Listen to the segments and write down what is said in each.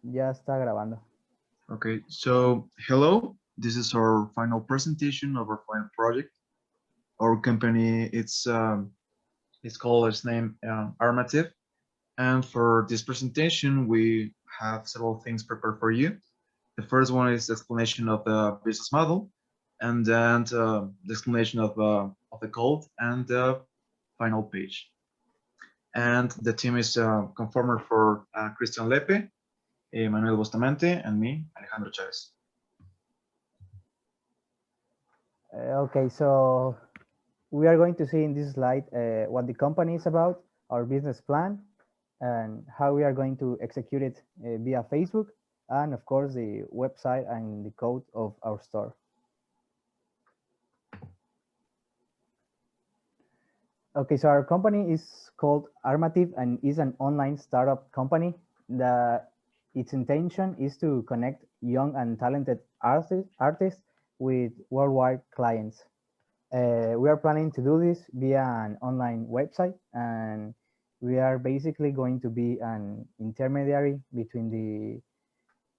Ya está grabando. Okay, so hello. This is our final presentation of our final project. Our company, it's called its name Artmative, and for this presentation, we have several things prepared for you. The first one is the explanation of the business model, and then the explanation of the code and the final page. And the team is conformed for Christian Lepe, Manuel Bustamante, and me, Alejandro Chavez. Okay, so we are going to see in this slide what the company is about, our business plan, and how we are going to execute it via Facebook, and of course the website and the code of our store. Okay, so our company is called Artmative and is an online startup company. Its intention is to connect young and talented artists with worldwide clients. We are planning to do this via an online website, and we are basically going to be an intermediary between the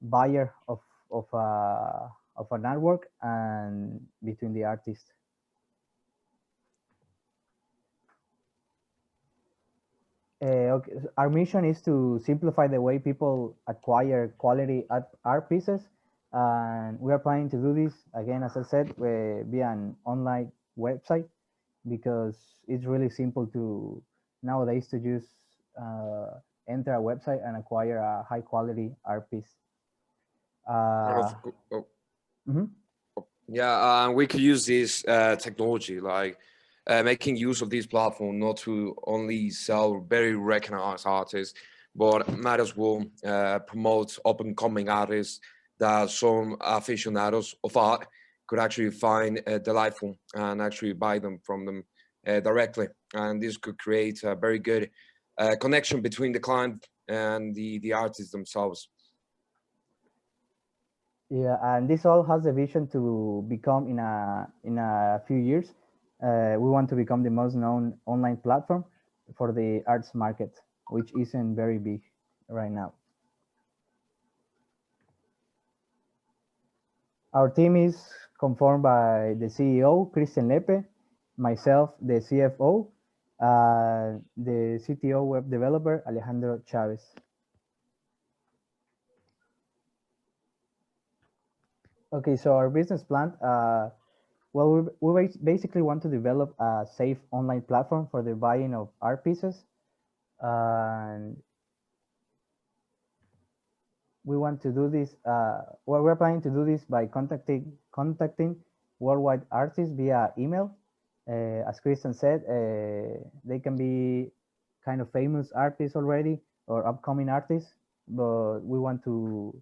buyer of an artwork and between the artist. Okay. Our mission is to simplify the way people acquire quality art pieces, and we are planning to do this again, as I said, via an online website, because it's really simple to nowadays to just enter a website and acquire a high quality art piece. Uh, mhm. Yeah, we could use this technology, like making use of this platform, not to only sell very recognized artists, but might as well promote up-and-coming artists that some aficionados of art could actually find delightful and actually buy them from them directly. And this could create a very good connection between the client and the artists themselves. Yeah, and this all has a vision to become in a few years. We want to become the most known online platform for the arts market, which isn't very big right now. Our team is conformed by the CEO, Christian Lepe, myself, the CFO, the CTO web developer, Alejandro Chavez. Okay, so our business plan, well, we basically want to develop a safe online platform for the buying of art pieces. And we want to do this, well, we're planning to do this by contacting worldwide artists via email. As Christian said, they can be kind of famous artists already or upcoming artists, but we want to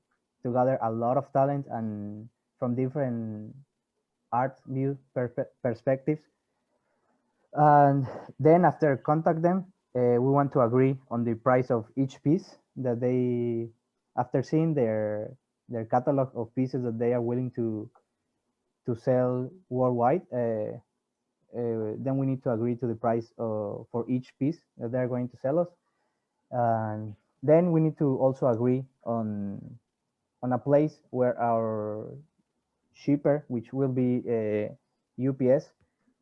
gather a lot of talent and from different art view perspectives. And then after contact them, we want to agree on the price of each piece that they, after seeing their catalog of pieces that they are willing to sell worldwide, then we need to agree to the price for each piece that they're going to sell us. And then we need to also agree on a place where our shipper, which will be UPS,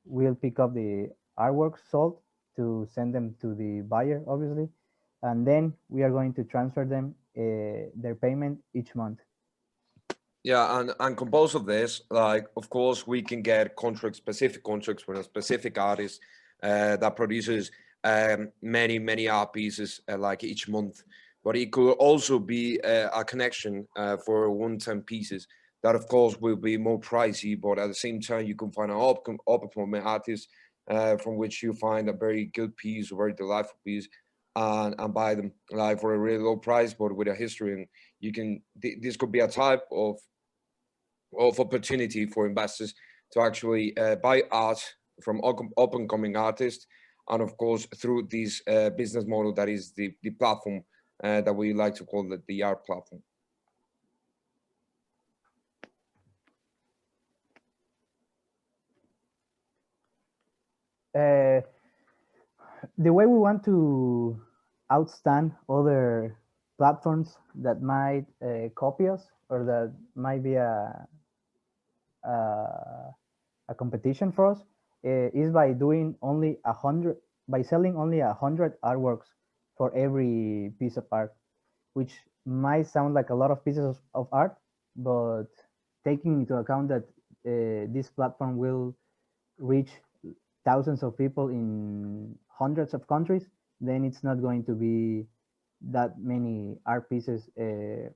will pick up the artworks sold to send them to the buyer, obviously, and then we are going to transfer them their payment each month. Yeah, and composed of this, like, of course, we can get specific contracts with a specific artist that produces many art pieces like each month. But it could also be a connection for one-time pieces that, of course, will be more pricey. But at the same time, you can find an up-and-coming artist from which you find a very good piece, a very delightful piece, and buy them like for a really low price, but with a history. And you can this could be a type of opportunity for investors to actually buy art from up and coming artists, and of course through this business model that is the platform that we like to call the art platform. The way we want to outstand other platforms that might copy us or that might be a competition for us is by doing only 100, by selling only 100 artworks for every piece of art, which might sound like a lot of pieces of art, but taking into account that this platform will reach thousands of people in hundreds of countries, then it's not going to be that many art pieces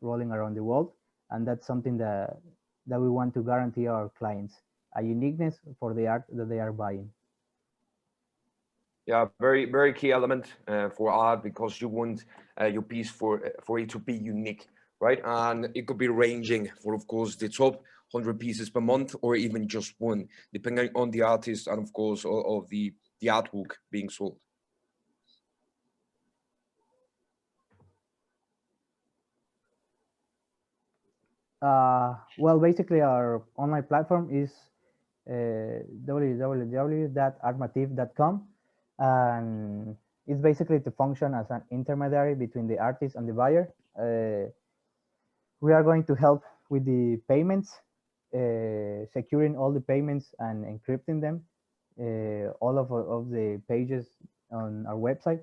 rolling around the world. And that's something that we want to guarantee our clients, a uniqueness for the art that they are buying. Yeah, very, very key element for art, because you want your piece for it to be unique, right? And it could be ranging for, of course, the top 100 pieces per month, or even just one, depending on the artist and, of course, of the artwork being sold. Well, basically, our online platform is www.artmative.com, and it's basically to function as an intermediary between the artist and the buyer. We are going to help with the payments, securing all the payments and encrypting them, all of the pages on our website,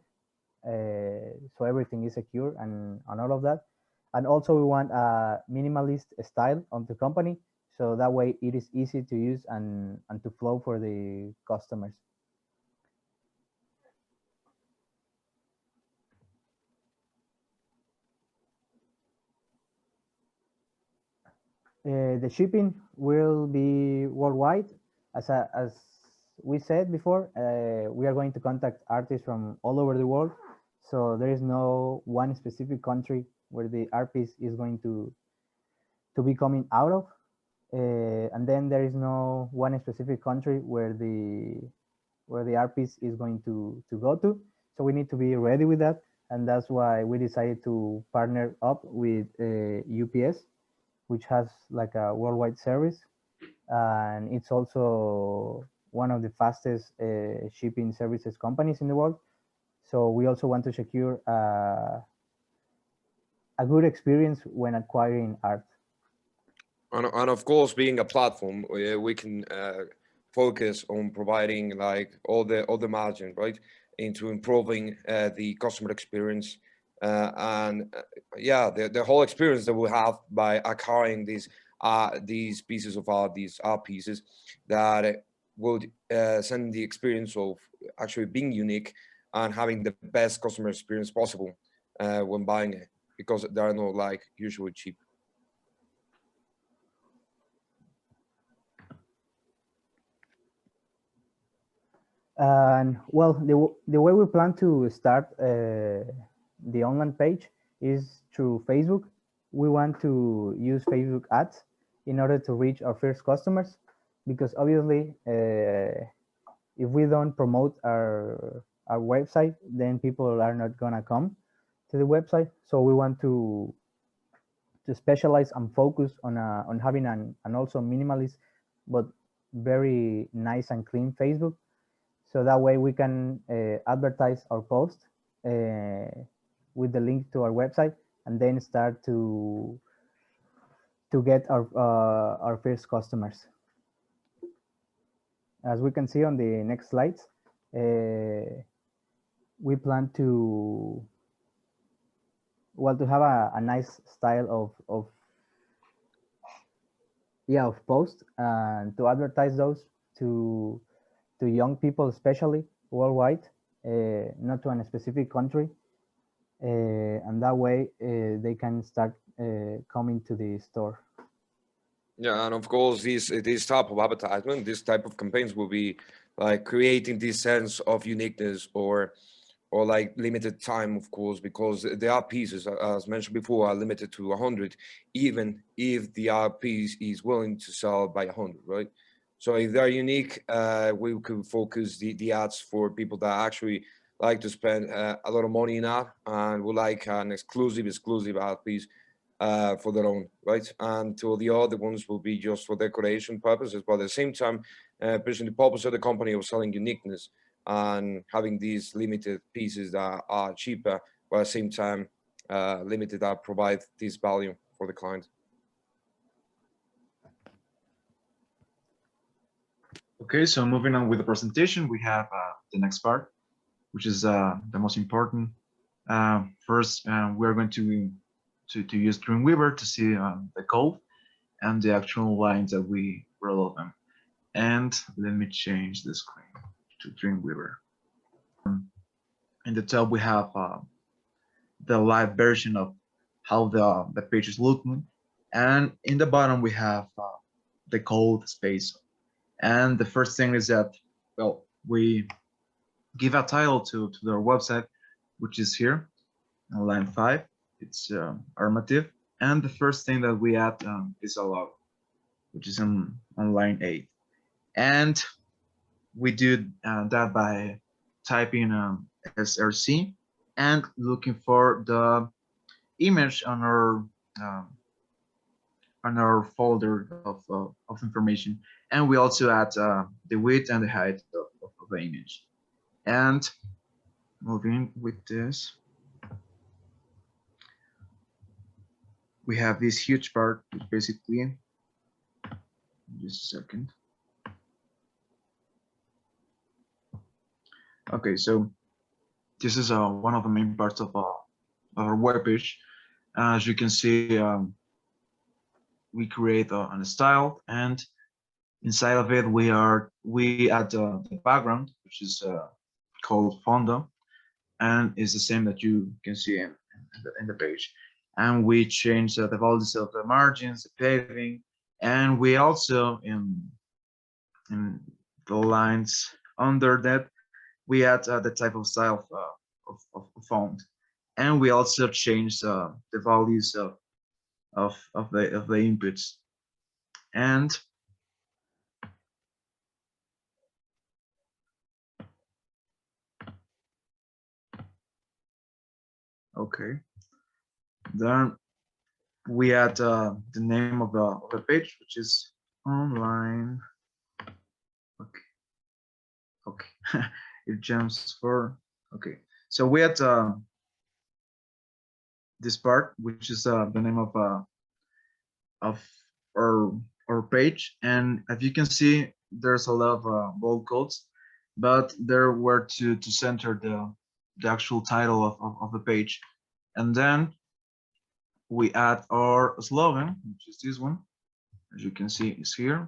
so everything is secure and all of that. And also we want a minimalist style of the company, so that way it is easy to use and to flow for the customers. The shipping will be worldwide. As we said before, we are going to contact artists from all over the world. So there is no one specific country where the art piece is going to be coming out of. And then there is no one specific country where the art piece is going to go to. So we need to be ready with that. And that's why we decided to partner up with UPS, which has like a worldwide service, and it's also one of the fastest shipping services companies in the world. So we also want to secure a good experience when acquiring art. And of course, being a platform, we can focus on providing like all the margin, right, into improving the customer experience, and yeah, the whole experience that we have by acquiring these pieces of art, these art pieces that would send the experience of actually being unique and having the best customer experience possible when buying it, because they are not like usually cheap. And well, the way we plan to start the online page is through Facebook. We want to use Facebook ads in order to reach our first customers, because obviously if we don't promote our website, then people are not gonna come to the website. So we want to specialize and focus on having an also minimalist but very nice and clean Facebook, so that way we can advertise our post with the link to our website, and then start to get our first customers. As we can see on the next slides, we plan to have a nice style of post, and to advertise those to young people, especially worldwide, not to a specific country, and that way they can start coming to the store. Yeah, and of course, this type of advertisement, this type of campaigns will be like creating this sense of uniqueness, or like limited time, of course, because the art pieces, as mentioned before, are limited to 100, even if the art piece is willing to sell by 100, right? So if they're unique, we could focus the ads for people that actually like to spend a lot of money in art and would like an exclusive art piece for their own, right? And to the other ones will be just for decoration purposes, but at the same time, pushing the purpose of the company of selling uniqueness and having these limited pieces that are cheaper, but at the same time limited that provide this value for the client. Okay, so moving on with the presentation, we have the next part, which is the most important. First, we're going to use Dreamweaver to see the code and the actual lines that we wrote them. And let me change the screen to Dreamweaver. In the top, we have the live version of how the page is looking. And in the bottom, we have the code space. And the first thing is that, well, we give a title to their website, which is here on line 5. It's Artmative. And the first thing that we add is a logo, which is on line 8. And we do that by typing src and looking for the image on our folder of information. And we also add the width and the height of the image. And moving with this, we have this huge part, which basically, just a second. Okay, so this is one of the main parts of our web page. As you can see, we create a style, and inside of it we add the background, which is called fondo, and it's the same that you can see in the page. And we change the values of the margins, the paving, and we also in the lines under that we add the type of style of font, and we also change the values of the inputs. And okay, then we add the name of the page, which is online. Okay, it jumps for okay. So we add this part, which is the name of our page, and as you can see, there's a lot of bold codes, but there were to center the actual title of the page. And then we add our slogan, which is this one, as you can see is here,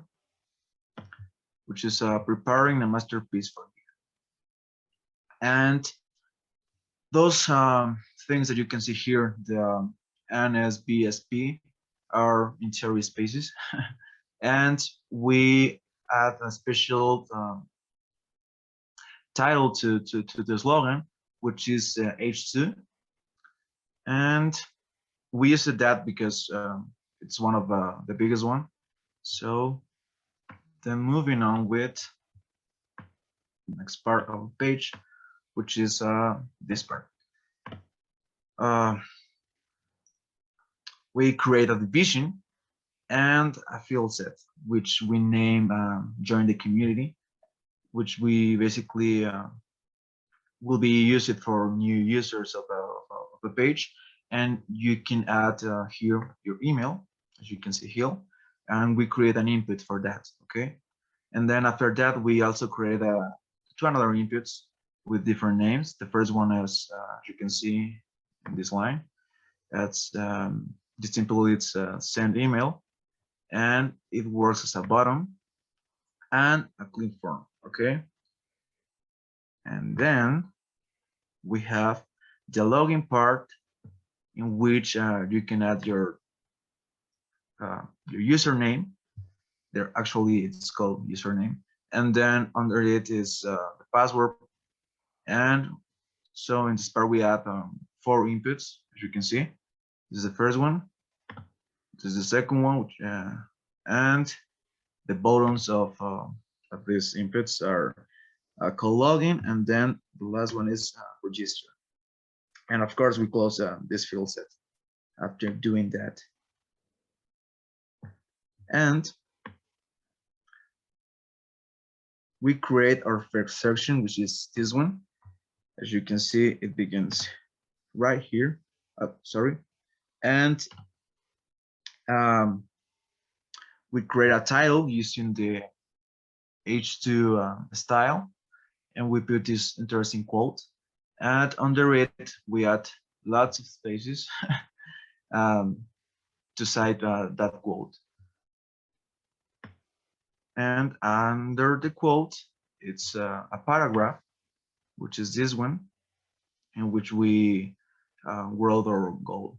which is preparing a masterpiece for you. And those things that you can see here, the NSBSP, are interior spaces. And we add a special title to the slogan, which is H2. And we use that because it's one of the biggest one. So then moving on with the next part of the page, which is this part. We create a division and a field set, which we name join the community, which we basically will be used for new users of the page. And you can add here your email, as you can see here, and we create an input for that. Okay, and then after that we also create two another inputs with different names. The first one is as you can see in this line, that's just simply it's send email, and it works as a button and a click form. Okay, and then we have the login part, in which you can add your username. There actually it's called username, and then under it is the password. And so in this part we add 4 inputs, as you can see. This is the first one, this is the second one, which, and the buttons of these inputs are called login, and then the last one is register. And of course we close this field set after doing that. And we create our first section, which is this one. As you can see, it begins right here. sorry, and um, we create a title using the H2 style, and we put this interesting quote, and under it we add lots of spaces um, to cite that quote. And under the quote, it's a paragraph, which is this one, in which we wrote our goal.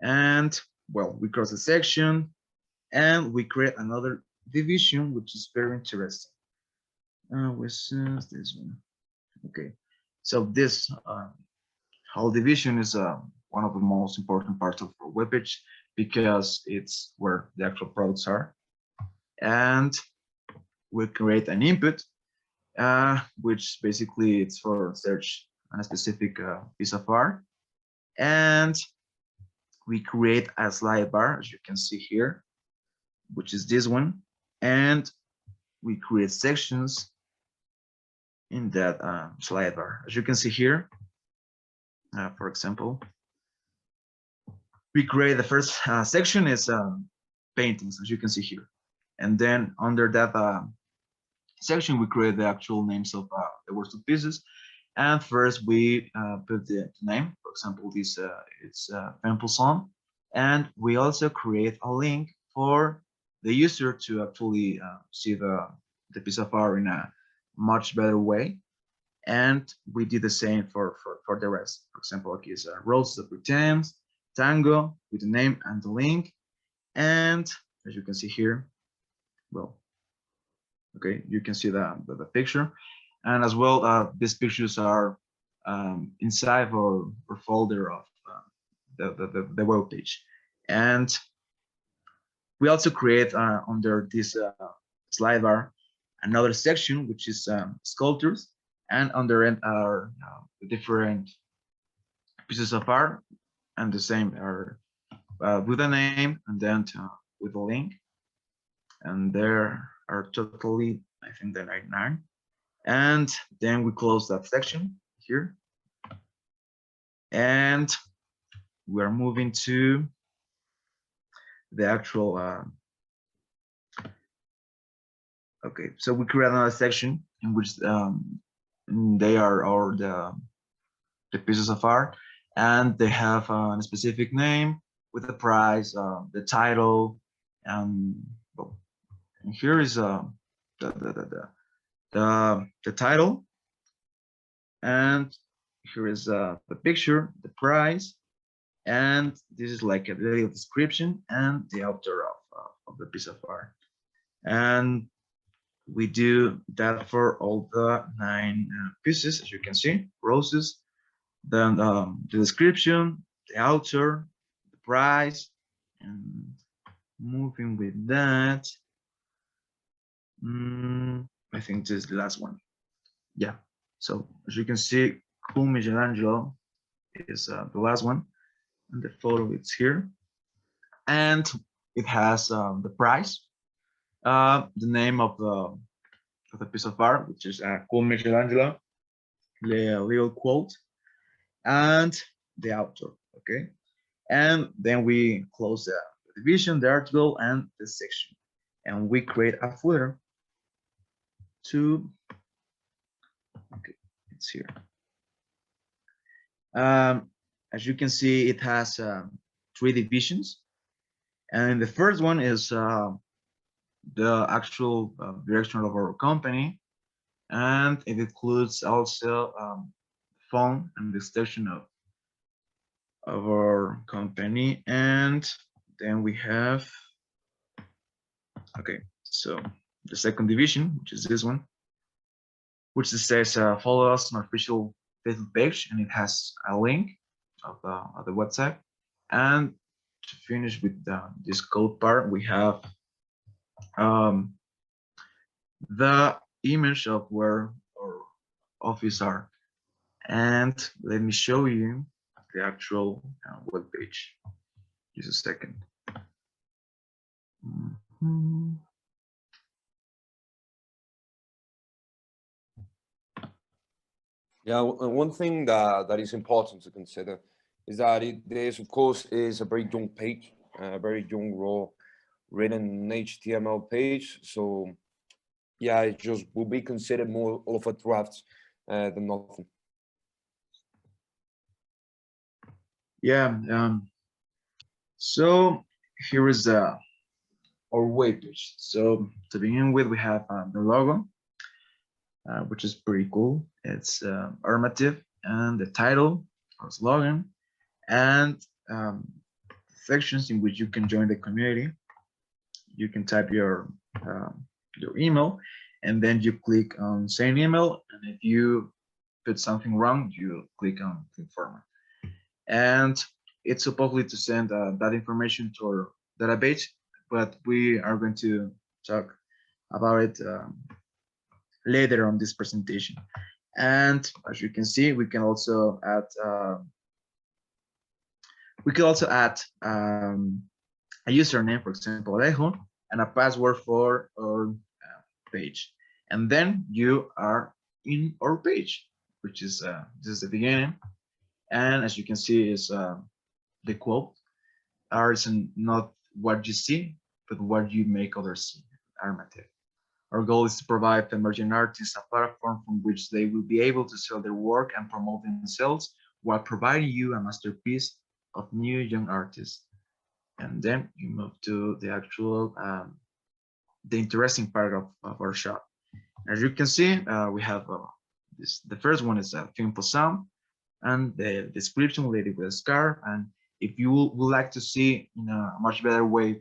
And well, we cross a section and we create another division, which is very interesting. Which is this one. Okay, so this whole division is one of the most important parts of our webpage because it's where the actual products are. And we create an input, which basically it's for search on a specific piece of art. And we create a slide bar, as you can see here, which is this one. And we create sections in that slide bar. As you can see here, for example, we create the first section is paintings, as you can see here. And then under that section, we create the actual names of the works of pieces. And first we put the name, for example, this it's Pempleson. And we also create a link for the user to actually see the piece of art in a much better way. And we did the same for the rest. For example, aquí is Rose of Pretends, Tango with the name and the link. And as you can see here, well, okay, you can see the picture. And as well, these pictures are inside our folder of the web page. And we also create under this slide bar another section, which is sculptures. And under it are different pieces of art, and the same are with a name and then with a link. And there are totally, I think, there are 9. And then we close that section here. And we are moving to the actual, okay, so we create another section in which they are all the pieces of art, and they have a specific name with the price, the title, and here is the title, and here is the picture, the price, and this is like a little description and the author of the piece of art. And we do that for all the 9 pieces, as you can see, roses, then the description, the author, the price, and moving with that. I think this is the last one. Yeah. So as you can see, Cool Michelangelo is the last one, and the photo is here, and it has the price, the name of the piece of art, which is Cool Michelangelo, the little quote, and the author. Okay, and then we close the division, the article, and the section, and we create a footer to. Okay, it's here. As you can see, it has 3 divisions, and the first one is the actual direction of our company, and it includes also phone and the extension of our company. And then we have, okay, so the second division, which is this one, which says follow us on our official Facebook page, and it has a link of the website. And to finish with this code part, we have the image of where our office are. And let me show you the actual web page. Just a second. Yeah, one thing that is important to consider is that this, of course, is a very young page, a very young, raw, written HTML page. So yeah, it just will be considered more of a draft than nothing. Yeah. So here is our web page. So to begin with, we have the logo, which is pretty cool. It's Artmative, and the title or slogan, and sections in which you can join the community. You can type your email, and then you click on send email. And if you put something wrong, you click on confirm. And it's supposedly to send that information to our database, but we are going to talk about it later on this presentation. And as you can see, we can also add a username, for example, Alejo, and a password for our page. And then you are in our page, which is this is the beginning. And as you can see, is the quote: "Art is not what you see, but what you make others see." Artmative. Our goal is to provide emerging artists a platform from which they will be able to sell their work and promote themselves while providing you a masterpiece of new young artists. And then you move to the actual, the interesting part of our shop. As you can see, we have this. The first one is film for sound, and the description related with a scarf. And if you would like to see in a much better way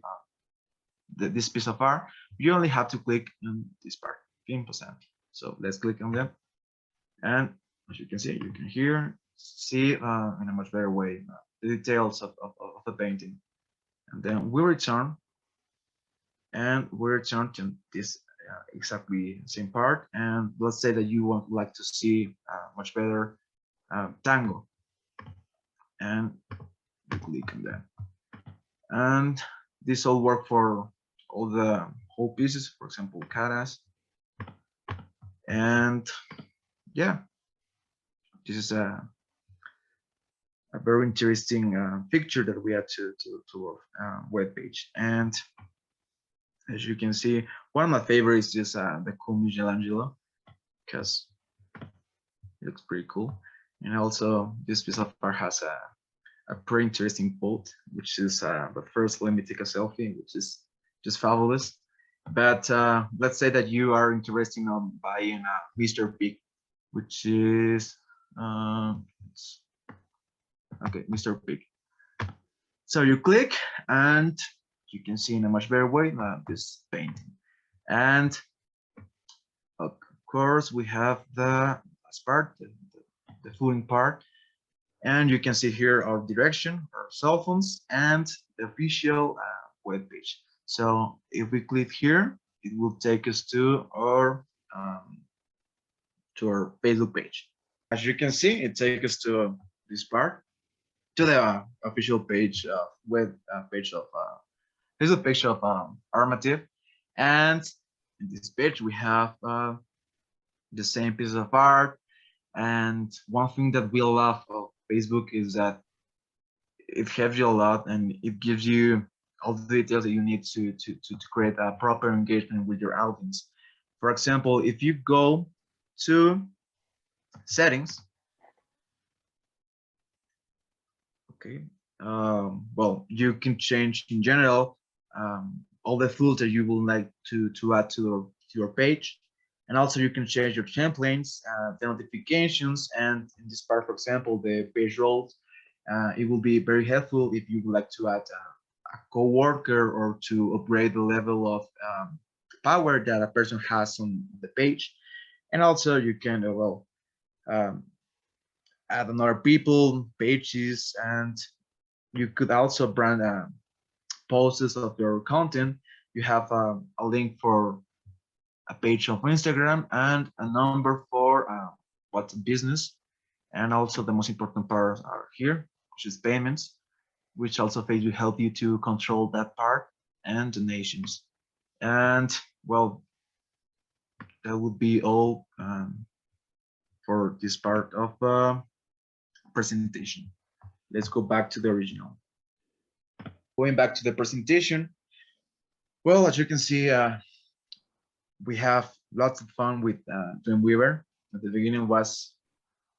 this piece of art, you only have to click on this part, 15%. So let's click on them, and as you can see, you can here see in a much better way the details of the painting. And then we return, to this exactly same part. And let's say that you would like to see much better tango, and you click on that. And this all work for all the whole pieces, for example, caras. And yeah, this is a very interesting picture that we add to our web page. And as you can see, one of my favorites is the cool Michelangelo, because it looks pretty cool. And also this piece of art has a pretty interesting quote, which is, but first let me take a selfie, which is just fabulous. But let's say that you are interested in buying a Mr. Pig, which is okay, Mr. Pig. So you click, and you can see in a much better way this painting. And of course, we have the last part, the footing part. And you can see here our direction, our cell phones, and the official web page. So if we click here, it will take us to our Facebook page. As you can see, it takes us to this part, to the official page, web page of Facebook page of Artmative. And in this page, we have the same piece of art. And one thing that we love of Facebook is that it helps you a lot, and it gives you all the details that you need to create a proper engagement with your audience. For example, if you go to settings, okay, well, you can change in general all the tools that you would like to add to your page. And also you can change your templates, the notifications, and in this part, for example, the page roles. It will be very helpful if you would like to add a coworker or to upgrade the level of power that a person has on the page. And also you can, add another people, pages, and you could also brand posts of your content. You have a link for a page of Instagram and a number for what's business. And also the most important parts are here, which is payments, which also help you to control that part, and donations. And well, that would be all for this part of presentation. Let's go back to the original. Going back to the presentation, well, as you can see, we have lots of fun with Dreamweaver. At the beginning was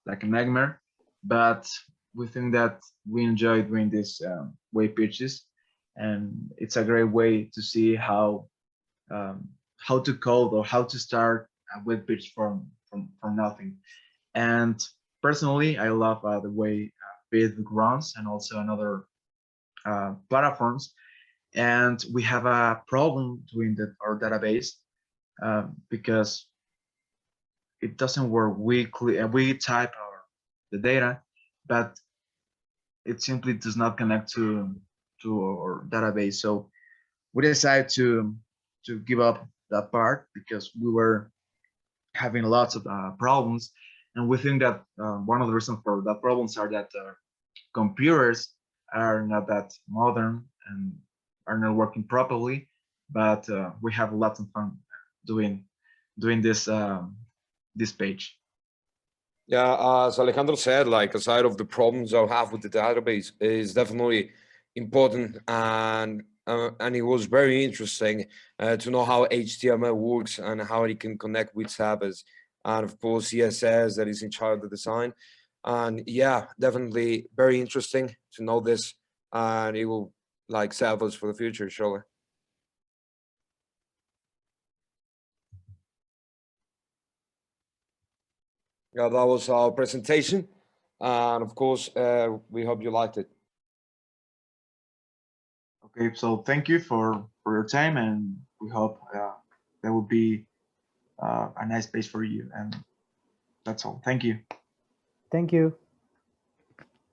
like a nightmare, but we think that we enjoy doing these web pages, and it's a great way to see how to code or how to start a web page from nothing. And personally, I love the way Facebook runs and also another platforms. And we have a problem doing our database because it doesn't work. We type the data, but it simply does not connect to our database. So we decided to give up that part because we were having lots of problems, and we think that one of the reasons for that problems are that computers are not that modern and are not working properly. But we have lots of fun doing this this page. Yeah, as Alejandro said, like aside of the problems I have with the database is definitely important, and it was very interesting to know how HTML works and how it can connect with Sabbath, and of course CSS that is in charge of the design. And yeah, definitely very interesting to know this, and it will like serve us for the future, surely. Yeah, that was our presentation, and of course, we hope you liked it. Okay, so thank you for your time, and we hope that will be a nice space for you. And that's all. Thank you. Thank you.